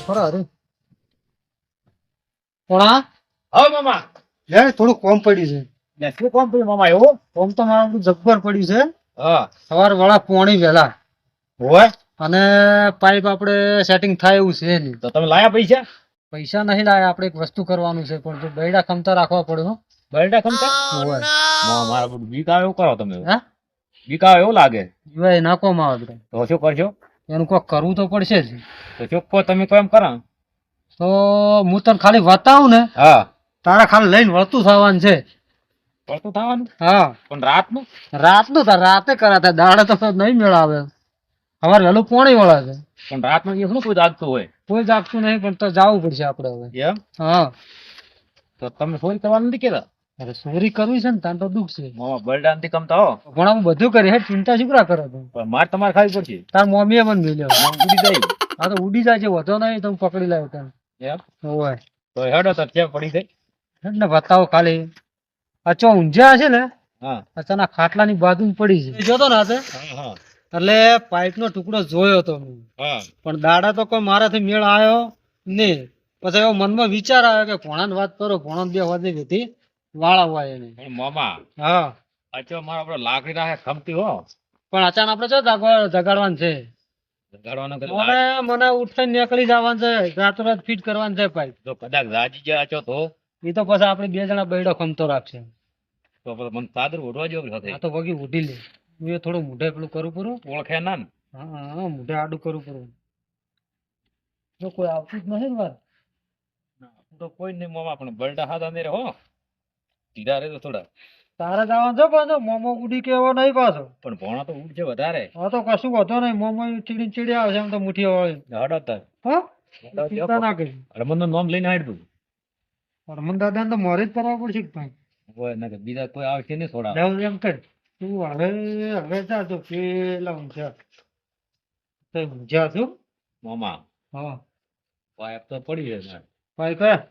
ખરા અરે કોણા હા મામા લે થોડું કોમ પડ્યું છે શું કોમ થયું મામા એવું કોમ તો મારું જબ્બર પડ્યું છે હા સવાર વાળા પોણી વહેલા હોય અને પાઇપ આપણે સેટિંગ થાય એવું છે નહીં તો તમે લાયા પૈસા પૈસા નહીં લાયા આપણે એક વસ્તુ કરવાનું છે પણ જો બૈડા ખમતા રાખવા પડે હો બરડા ખમતા હોય મારા બીકાવ એવું કરો તમે હા બીકાવ એવું લાગે એ ના કોમ આવે બધા તો શું કરશો એનું કોક કરવું તો પડશે જ તો ચોખ્ખો તમે કેમ કરો તો હું તને ખાલી બતાવું ને હા તારા ખાલી લઈને વળતું થવાનું છે પડતું થવાનું હા પણ રાતનું રાતનું તાર રાતે કરાતા દાડે તો નહીં મેળાવે સવાર વહેલું પોણી વળે છે પણ રાતનું એ શું કોઈ જાગતું હોય કોઈ જાગતું નહીં પણ તો જવું પડશે આપણે હવે એમ હા તો તમે ચોરી કરવાનું નથી કેતા અરે ચોરી કરવી છે ને તાન તો દુઃખ છે મામા બરડા નથી કમતા હો પણ હું બધું કરી હે ચિંતા શું કરે તું પણ માર તમારે ખાવી પડશે તાર મમ્મીએ મને મેલ્યો આમ ઉડી જાય હા તો ઉડી જાય છે વધો નહીં તો હું પકડી લાવ્યો તને એમ હોય તો હેડો તો ત્યાં પડી જાય ને બતાવો ખાલી અચો ઊંઝા છે ને હા અચાનક ખાટલાની બાજુ પડી છે જોતો ને હાથે હા હા એટલે પાઇપ નો ટુકડો જોયો હતો મેં હા પણ દાડા તો કોઈ મારાથી મેળ આવ્યો નહીં પછી એવો મનમાં વિચાર આવ્યો કે ભોણાને વાત કરો ભોણા બે વાદી હતી વાળા હોય એને પણ મામા હા અચો મારા આપડે લાકડી રાખે ખમતી હો પણ અચાનક આપડે જો જગાડવાનું છે ગાડવાનો મને ઉઠીને નીકળી જવાનું છે રાતોરાત ફિટ કરવાનું છે પાઇપ જો કદાચ રાજી જાય અચો તો એ તો પછી આપણે બે જણા બૈડો ખમતો રાખશે તો પછી મને સાદર ઉઠવા જેવું સાથે આ તો વગી ઉઠી લે હું એ થોડું મોઢે પેલું કરું પૂરું ઓળખે ના ને હા હા મોઢે આડું કરું પૂરું જો કોઈ આવતું જ નથી ને વાત તો કોઈ નહીં મામા પણ બરડા હાથ અંદર હો સીધા રહે તો થોડા તારે જવાનું છે પાછો મોમો ઉડી કે એવો નહીં પાછો પણ ભોણા તો ઉઠશે વધારે હા તો કશું વધો નહીં મોમો ચીડી ચીડી આવશે એમ તો મુઠ્ઠી વાળી હડો તાર હા ચિંતા ના કરી રમણ નું નામ લઈને હાડતું હરમન દાદા ને તો મોરે જ કરવા પડશે કે ભાઈ હોય ના કે બીજા કોઈ આવશે નહીં થોડા જાવ એમ કર તું હવે જા તો પેલા ઊંઝા તો ઊંઝા છું મામા હા પાઇપ તો પડી છે ભાઈ કયા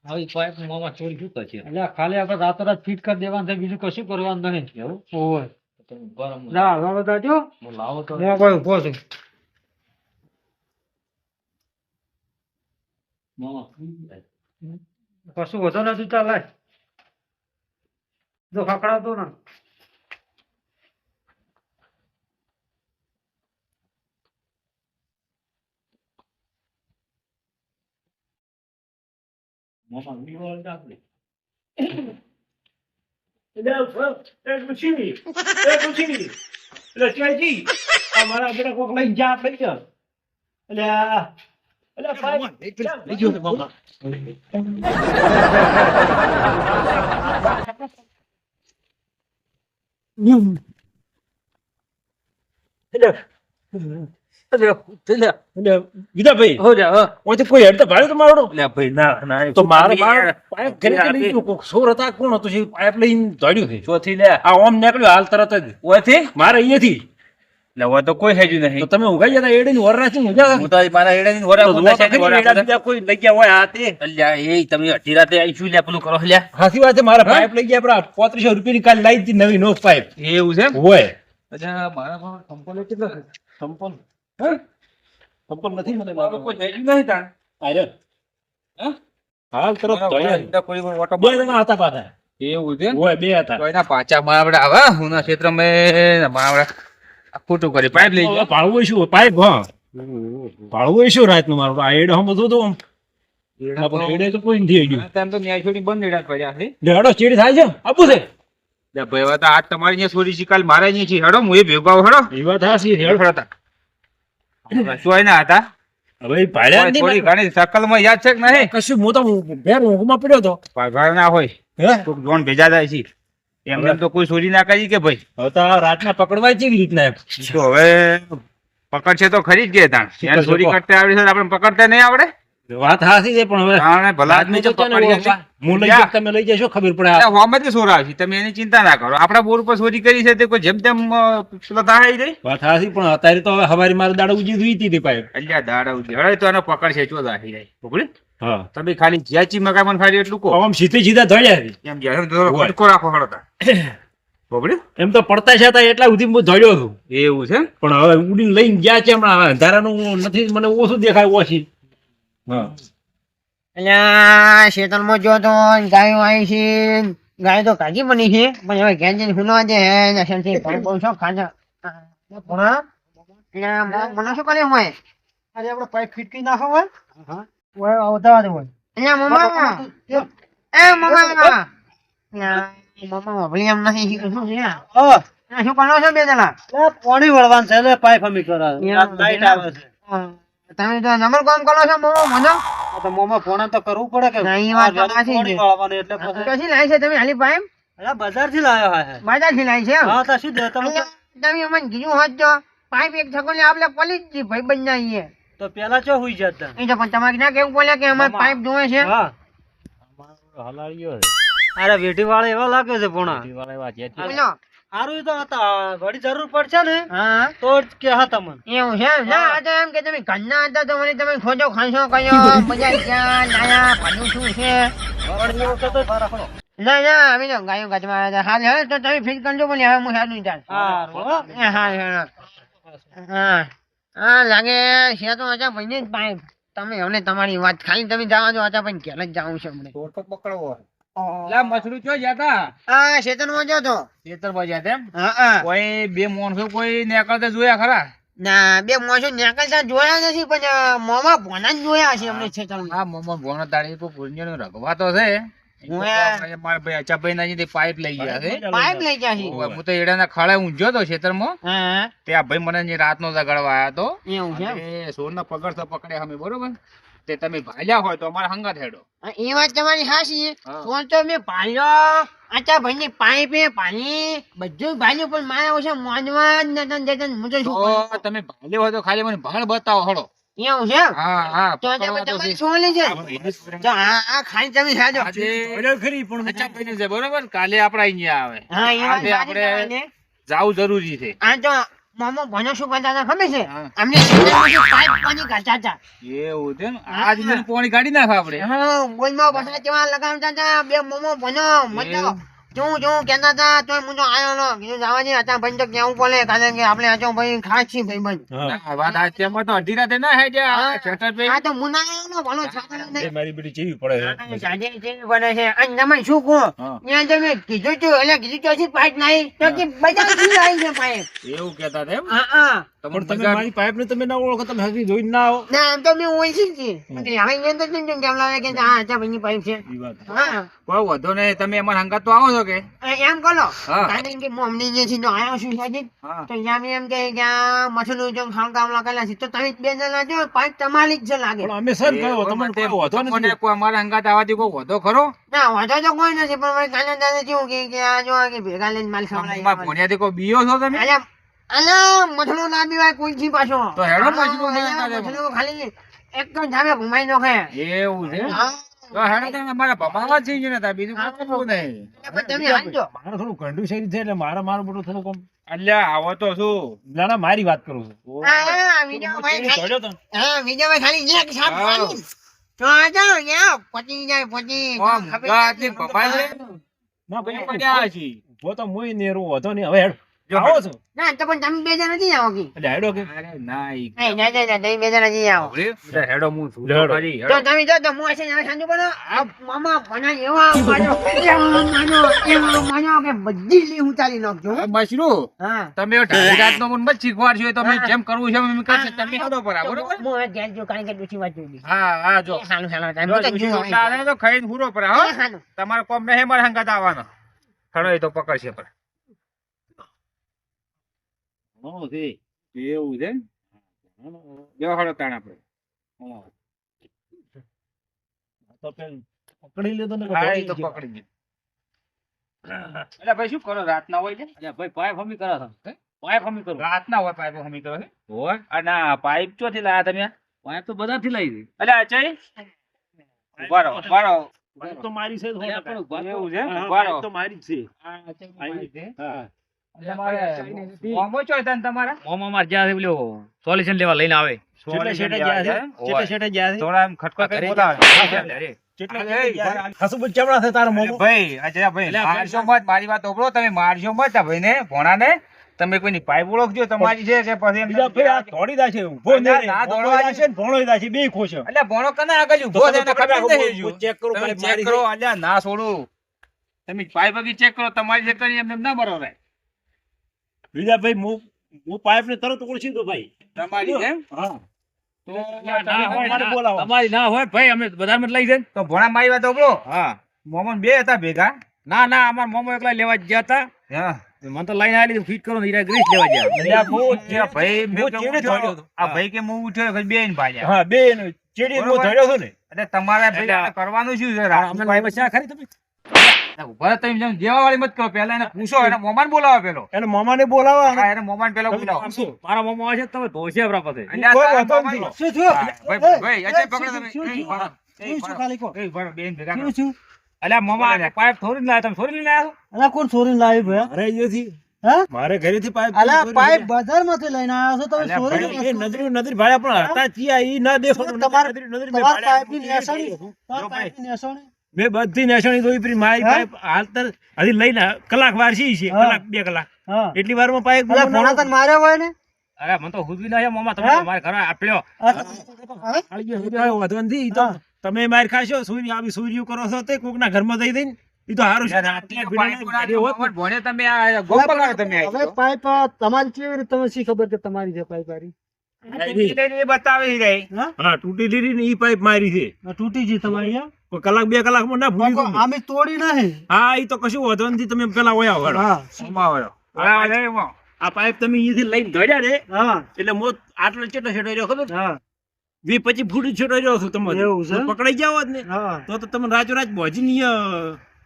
આવી પાઇપ મામા ચોરી શું કરશે એટલે ખાલી આપણે રાતોરાત ફિટ કરી દેવાનું છે બીજું કશું કરવાનું નહીં એવું ઓય તમે ગરમ ના હવે બધા જો હું લાવો તો હું કોઈ ઉભો છું મામા કશું વધો નથી ચાલ લાય જો ખકડાતો ના મામા વિવાહ આપણે અમારા બેટા કોક લઈને જા થઈ ગયો ગીતાભાઈ હો જા ઓથી કોઈ હેડ તો ભાડે તમારો લે ભાઈ ના ના તો મારે પાઇપ ઘરે લઈ ગયો કોક સોર હતા કોણ હતું જે પાઇપ લઈને દોડ્યું છે ચોથી લે આ ઓમ નીકળ્યો હાલ તરત જ ઓથી મારે અહીંયાથી લે ઓ તો કોઈ હેજુ તો નહીં તમે ઊંઘાઈ જતા એડીને વર રાખીને ઊંઘ્યા હું તો મારા એડાની વરા તો કોતા જોવા તો છે ખરી એડા બીજા કોઈ લઈ ગયા હોય આ તે અલ્યા એ તમે અઢી રાતે આવીશું લે પેલું કરો લ્યા હાસી વાત છે મારા પાઇપ લઈ ગયા આપડા 3500 રૂપિયાની કાલ લાવી હતી નવી નો પાઇપ એવું છે હોય અચ્છા મારા પાસે સંપલ કેટલો છે સંપલ હે સંપલ નથી મને મારો કોઈ હેજુ નહીં તાણ આર્યન હા હાલ તરત દોડ્યા મારા કોઈ ઓટો બે જણા હતા પાછા એવું છે હોય બે હતા તો એના પાછા મારા હવે હુના ક્ષેત્રમાં મારા ખોટું કરી પાઇપ લઈ ગયો ભાળવું શું પાઇપ હા ભાળવું શું રાત નું મારું આ એડ હમ બધું તો એડે તો કોઈ નથી ગયું તેમ તો ન્યાય છોડી બંધ એડા પડ્યા છે લેડો ચીડ થાય છે આપું છે લે ભાઈ વાત આજ તમારી અહીંયા છોડી શીકાલ મારે અહીંયા છે હેડો હું એ ભેગો આવું હેડો એ વાત હાસી હેડો હતા શું ના હતા હવે ભાડ્યા થોડી ઘણી શકલમાં યાદ છે કે નહીં કશું હું તો ભેર ઊંઘમાં પડ્યો તો પગાર ના હોય હે કોઈક જોન ભેજા જાય છે એમને તો કોઈ ચોરી ના કરી કે ભાઈ હવે તો આ રાતના પકડવાય કેવી રીતના એમ તો હવે પકડશે તો ખરી જ ગયા તાણ એને ચોરી કરતા આવડે છે આપણે પકડતા નહીં આવડે વાત હાસી છે પણ હવે તાણે ભલા આદમી તો પકડી જશે. હું લઈ જાઉં, તમે લઈ જશો ખબર પડે એટલે હોમાં જ ચોર આવશે તમે એની ચિંતા ના કરો આપણા બોર ઉપર ચોરી કરી છે તે કોઈ જેમ તેમ પેલો થાય જાય વાત હાસી પણ અત્યારે તો હવે હવારી મારે દાડો ઉજી જોઈ હતી પાઇપ અલ્યા દાડા ઉધી હવે તો એનો પકડશે ચો દાહી જાય પકડી હા તમે ખાલી જ્યાંચી મકાન ખાલી એટલું કહો આમ સીધે સીધા ધોડ્યા છે એમ જ્યારે ફટકો રાખો હળતા બબડ્યું? એમ તો પડતા છે તા એટલા સુધી હું ધોડ્યો છું એવું છે? પણ હવે ઉડીને લઈને ગયા છે હમણાં હવે અંધારાનું નથી મને ઓછું દેખાય ઓછી હા અલ્યા શેતરમાં જો તો ગાયો આવી છે ગાય તો કાઢી બની છે પણ હવે ઘેર જઈને હુનવા દે હે નશનથી ભાઈ બહુ શોખ ખાધા ભણા મને શું કરે હોય અરે આપણે પાઇપ ફિટ કરી નાખો હોય હા. ઓય આવતા જ હોય અલ્યા મમ્મા એ મમ્મા મમ્મા ભલી એમ નથી શીખું શું છે હા આ શું કરો છો બે જણા પાણી વળવાનું છે એટલે પાઇપ અમી કરાવે લાઈટ આવે છે તમે તો નંબર કામ કરો છો મમ્મા મને આ તો મોમાં ફોન તો કરવું પડે કે ના, ઈ વાત તો આ સાચી છે. પાણી વાળવાનું એટલે પછી કશી લાવી છે તમે હાલી પાઇપ અરે બજાર થી લાયો હા બાજારથી લાવી છે એમ? હા તો શું દે તમે અલ્યા, તમે અમને કીધું હોત તો પાઇપ એક છકોને આપણે પલી જ ભાઈ બંધ આવીએ તો પેલા ચો હુઈ જતા એ તો પણ તમારે ના કેવું બોલ્યા કે અમારે પાઇપ જોવે છે હા હલાડ્યો અરે વેઠી વાળા એવા લાગે છે પોણા બોલો સારું તો હતા ઘડી જરૂર પડશે ને હા તો જ કે હા તમને એવું છે એમ? ના આ તો એમ કે તમે ઘરના હતા તો મને તમે ખોજો ખાંસો કયો મજા ક્યાં લાયા ભલું શું છે ના ના અમે તો ગાયો ગાજમાં આવ્યા હતા હાલ હવે તો તમે ફીટ કરજો બોલે હવે હું હેડ નહીં ચાલ હા હા લાગે છે તો અચ્છા ભાઈ ને જ પાઇપ તમે હવે તમારી વાત ખાલી તમે જવા દો અચ્છા ભાઈ ઘેર જ જવું છે હમણાં ચોર તો પકડવો લા મછલું ચો જતા હા શેતનમાં જો તો ખેતર પર જતા એમ હા હા કોઈ બે માણસો કોઈ નીકળતા જોયા ખરા? ના બે મોસો નીકળતા જોયા નથી પણ મોમાં ભોના જ જોયા છે અમને શેતરમાં હા મમ્મા ભોણો તાળી કો પુણ્યનો રગવા તો છે મારા ભાઈ અચાભાઈ ના પાઇપ લઈ ગયા છે પાઇપ લઈ ગયા છે હું તો એડાના ખાડે ઊંઝ્યો તો ખેતરમાં હા ત્યાં ભાઈ મને જે રાતનો જગાડવા આવ્યા તો એવું છે એમ? એ સોરના પગડ તો પકડ્યા અમે બરોબર તે તમે ભાલ્યા હોય તો અમારા હંગાત હેડો હા, એ વાત તમારી હાચી હા. ફોન તો મેં ભાલ્યો આચા ભાઈ ની પાઇપે પાણી બધું ભાલ્યું પણ મારા ઓછા મોનવા જ નતન જતન હું તો શું તો કરું? તમે ભાલ્યો હોય તો ખાલી મને ભાળ બતાવો હળો. એવું છે એમ? હા હા તો પકડવા તો તમારી છે. શું લે છે તો આ ખાલી તમે સાજો આજે ખરી પણ અચાભાઈનું છે બરોબર કાલે આપડા અહીંયા આવે હા એ વાત આજે સાચી આપણે તમારી. જાવું જરૂરી છે આ તો મામો ભણો શું કરતા હતા ખબર છે હા. અમને શેતરમાંથી પાઇપ પાણી કાઢતા હતા એવું છે ને આજ મને પાણી કાઢી નાખ આપણે હા બોલમાં પાછા કેવા લગાવતા હતા બે મોમો ભણો મતલબ જોઉં કહેતા હતા તો હું તો આવ્યો નો કીધું જવા દે હતા ભાઈ તો કેવું પડે કારણ કે આપણે આચો ભાઈ ખાસ છીએ ભાઈ બંધ ના, વાત આ તેમાં તો અઢી રાતે ના હે હા. શટર પે આ તો મુના આવ્યો નો ભણો છાકરો નહીં મારી બેટી જેવી પડે છે સાજે જેવી બને છે અને તમે શું કહો હા. ત્યાં તમે કીધું તું એટલે કીધું તો હજી પાઇપ નહીં તો કે બધા થી આવી છે પાઇપ એવું કેતા હતા એમ હા હા તમને પણ તમે મજા- મારી પાઇપ ને તમે ના ઓળખો તમે હજી જોઈને ના આવો ના એમ તો મેં ઓળખી જ છે હવે અહીંયા તો કેમ લાગે કે આ અચ્છા ભાઈની પાઇપ છે ઈ વાત હા કોઈ વધો નહીં તમે અમારા હંગાત તો આવો છો કે એમ કરો હા. કારણ કે હું અમને અહીંયાથી તો આવ્યો છું સાજી હા તો અહીંયા બી એમ કે આ મછલું જો ખાણકામ લગાવેલા છે તો તમે બે જણા જો પાઇપ તમારી જ છે લાગે પણ અમે સર કહ્યું તમને કોઈ વાંધો નથી કોઈ અમારા હંગાત આવવાથી કોઈ વધો ખરો ના વાંધો તો કોઈ નથી પણ મારે કાલે દાદા કેવું કે આ જો આ કે ભેગા લઈને માલ અમારા ખવડાવી ભોણિયાથી કોઈ બીયો છો તમે અલ્યા અલ્યા મછલું ના બીવાય કોઈ થી પાછો તો હેડો હા, મછલું લઈને અલ્યા, આવે. મછલું ખાલી એક જ ધામે ઘુમાઈ નાખે એવું છે હા તો હેડો તમે અમારા ભમાવા જ છે ને બીજું કોઈ કરવું નહીં પણ તમે હાલજો મારે થોડું ગંડું શરીર છે એટલે મારું બધું થોડું કમ અલ્યા આવો તો શું ના ના મારી વાત કરું છું હા વિજયભાઈ ખાલી ધોડ્યો તો ને. હા વિજયભાઈ ખાલી એક સાપ હા. પાડી તો આ જાઓ યા પતી જાય પતી આમ ખબર ગાંઠની નથી. ભમાય છે. ના કોઈ ભાઈ પડ્યા છે. ઉભો તો મુય નેરું હતો નહીં હવે હેડ જો આવો છો ના તો પણ તમે બે જણા નથી આવો કે એટલે હેડો કે અરે ના ઈ નહીં ના ના ના તમે બે જણા નથી આવો એટલે હેડો હું છું હેડો. ખરી, તો હેડો. તમે જો તો હું હશે ને હવે સાંજુ બનો આ મામા ભણા એવા માનો કે બધી લી ઉતારી નાખજો હવે મશરૂ હા તમે ઢાળી રાતનો મને મત શીખવાડશો તમે જેમ કરવું છે એમ કરશે તમે હેડો પર આવો, બરોબર હું હવે ઘેર જો કારણ કે ડૂચી વાત જોઈ હા હા જો હાલું હાલું જો time ડૂચી તો રોટલા આલે તો ખાઈને પૂરો પર આવો. હાલું તમારો કોમ નહીં મારે હંગાત આવવાનો ખરો એ તો પકડશે પર એવું છે જો હળો તાણ આપણે તો પેલું પકડી લીધો ને હા એ તો પકડી ગયું એટલે ભાઈ શું કરો રાત ના હોય છે ભાઈ પાઇપ હમી કરા હતા પાઇપ હમી કરો રાત ના હોય પાઇપ હમી કરો છે હોય અને આ પાઇપ ચોથી લાયા તમે પાઇપ તો બધાથી લઈ હતી એટલે અચય ઉભા રહો પાઇપ તો મારી છે જ સો ટકા. પણ ઉભા એવું છે હા, ઉભા રહો પાઇપ તો મારી જ છે આ અચય મારી છે. હા મોમો ચોય તને તમારા મોમાં માર જ્યાં પેલો સોલ્યુશન લેવા લઈને આવે કેટલે શેઠે ગયા છે? કેટલે શેઠે ગયા છે? થોડા એમ ખટકો કરી બોલાવે અરે, કેટલે શેઠે ગયા છે? ખાસું બધું ચમડા છે તારા મોમો. ભાઈ અજય ભાઈ મારશો મત મારી વાત ઓબળો તમે મારશો મત આ ભાઈને ભોણાને તમે કોઈની પાઇપ ઓળખજો તમારી છે કે પછી એમ બીજા ભાઈ આ દોડી દા છે ઊભો ને રે. ના, મોમો દોડવા દા છે ને ભોણો દા છે, બેય ખોશ છે. એટલે ભોણો કને આગળ ઉભો છે એને ખબર નથી હું ચેક કરું તમે પાઇપ ચેક મારી કરો છે. અલ્યા ના છોડું તમે પાઇપ બગી ચેક કરો તમારી છે કરી એમ ના બરોબર બીજા ભાઈ હું પાઇપ ને તરત ઓળખી દો ભાઈ. તમારી છે હા તો ના હોય, મારે બોલાવો. તમારી ના હોય ભાઈ અમે બધા લઈ જાય તો ભોણા મારી વાત ઓબળો હા મોમન બે હતા ભેગા ના અમાર મોમો એકલા લેવા જ ગયા હતા હા મને તો લઈને આવી ફીટ કરો ને ગ્રીસ લેવા ગયા અલ્યા હું જે ભાઈ મેં હું કેમ ચેડે ઉઠ્યો? દોડ્યો હતો. આ ભાઈ કે હું ઉઠ્યો પછી બેન ભાગ્યા હા બે ચેડી હું બરોબર. ધડ્યો છું ને. એટલે તમારે ભાઈ એટલે આ કરવાનું શું છે અમને ભાઈ બચ્ચા ખરી તમે ઉભા રહો, તમે જેમ જેવા વાળી મત કરો પેલા એને પૂછો એને મોમાન બોલાવો પેલો એને મામાને બોલાવો અને હા એને મોમાન પેલો બોલાવો આમ શું? મારા મોમો આવે છે તમે ધોશે આપણા પાસે અલ્યા, કોઈ તારા વાંધો મોમાન- નથી. શું થયું? હા, ભાઈ, ભાઈ, અજય શું પકડો શું તમે. શું એ, શું? ભરો. એ, શું ભરો. ખાલી કહો? એ, ભરો, બેન ભેગા શું કરો. શું? અલ્યા મોમા પાઇપ થોડી ને લાયા તમે થોડી લઈને આવ્યા છો? અલા કોણ ચોરીને લાવ્યું ભાઈ? મારે અહીંયાથી હા? મારે ઘરેથી પાઇપ અલા ચોરી પાઇપ થઈ. બજારમાંથી લઈને આવ્યા છો તમે અલ્યા, ચોરીને ભાઈ, એ નજરી ભાડ્યા પણ હતા ચિયા ઈ ના દેખો તમાર- નજરી મેં તમારા ભાડ્યા. પાઇપની નિશાની જો તમારા ભાઈ. પાઇપની નિશાની મેં બધી નિશાની જોઈ પરી મારી હા? પાઇપ હાલતર હજી લઈને કલાક વાર છે હા. કલાક 2 કલાક હા એટલી વારમાં પાઇપ અલા ભોણા તને માર્યો હોય ને અરે મને તો હુજવી ના છે મોમા તમે હા? મારે ઘરે આપ્યો હા? વાંધો નથી ઈ તો હા. તમે માર ખાશો સૂર્ય આવી સૂર્ય કરો છો તે કોકના ઘરમાં જઈ દઈને ઈ તો હારું છે યાર, આટલા આટલા ભીડાના પાઇપ ઘરે હોત ને. મોમાન ભોણે તમે આ ગોમ બગાડો તમે આ. હવે પાઇપ તમારી કેવી રીતે તમે શી ખબર કે તમારી છે પાઇપ હારી? એ બતાવે ઈ રહી. હા હા તૂટી લીધી ને ઈ પાઇપ મારી છે આ તૂટી ગઈ તમારી હા? પણ કલાક 2 કલાકમાં ના ભૂલી ગયું. આમે તોડી નહીં હા ઈ તો કશું વાંધો નથી તમે પેલા વયા વળો હા મોમાં વળો. હા, અરે, એમાં. આ પાઇપ તમે અહીંયાથી લઈને ધોડ્યા ને હા એટલે મો આટલો ચેટલો છેડો રહ્યો ખબર હા 20-25 ફૂટ છેડો રહ્યો છું તમારે એવું છે? જો પકડાઈ જાવ જ ને હા તો તમે રાચોરાચ ભોજીની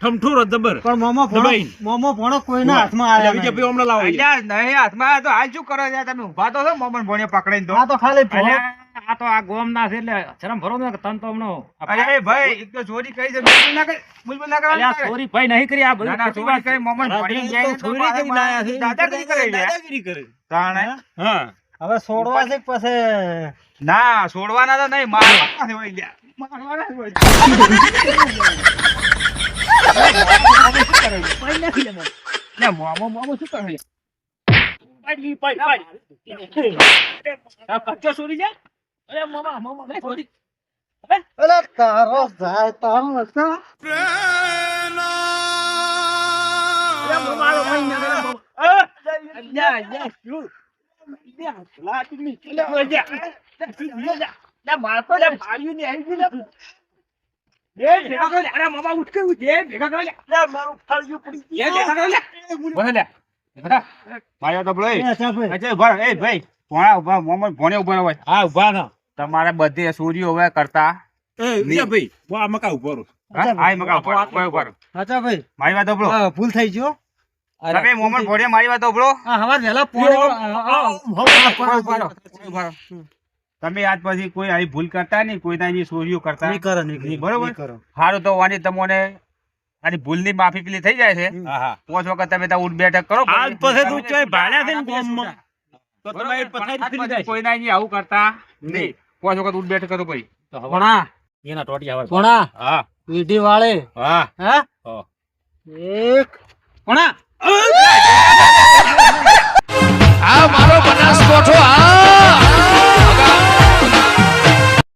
ઠમઠોરો જબર પણ દબાઈને. મોમો ભણો કોઈના હાથમાં એટલે આવ્યા બીજા ભાઈ હમણાં લાવો અલ્યા, નહીં હાથમાં આ તો હાલ શું કરો છો? તમે ઊભા તો છો મોમન ભોણે પકડાઈને તો. આ તો ખાલી ભણો અલ્યા આ તો આ ગોમ ના છે એટલે શરમ ભરો ને કે તન તો હમણાં અરે ભાઈ એક તો ચોરી કરી છે બુલબુલ ના કરી બુલબુલ ના અલ્યા કરવાની. સોરી ભાઈ નહીં કરી આ ના, બધું ના, ખોટી ચોરી વાત છે. કરી મોમન ભણી જાય ને તો ચોરી કરીને આયા છે. દાદાગીરી કરે છે. દાદાગીરી કરે તાણે. હા હવે છોડવા છે કે પછી ના છોડવાના તો નહીં મારવાના છે હોય લ્યા. મારવાના જ હોય. લે, મોમો શું કરે? આ કચ્ચો ચોરી જાય? અરે મોમા નહીં ચોરી. અલા તારો જાય તારો નતા તમારે બધી સૂર્ય હવે કરતા એ વિજય ભાઈ હું આ મકા ઉભો રહું. અચ્છા ભાઈ મારી વાત સાંભળો. હા, ભૂલ થઈ ગયો તમે મોમન ભોળિયા મારી વાત સાંભળો. હા હવાર વહેલા તમે આજ પછી કોઈ આવી ભૂલ કરતા નહીં, કોઈ ના ચોરીઓ કરતા નહીં કરો નહીં કરો, બરોબર? નહીં કરો. સારું તો વાની તમને આની ભૂલની માફી પેલી થઈ જાય છે. હા હા 5 વખત તમે ત્યાં ઉઠ બેઠક કરો. આજ પછી તું ચોય ભાડ્યા છે ને ગામમાં. તો બરોબર? તમારી પથારી આજ ફરી પછી જાય. કોઈના અહીં આવું કરતા નહીં. 5 વખત ઉઠ બેઠક કરો ભાઈ. ભણા એના ટોટિયા આવે ભણા હા વીઢી વાળે હા હા હા. એક ભણા આ મારો બનાસકોઠો આ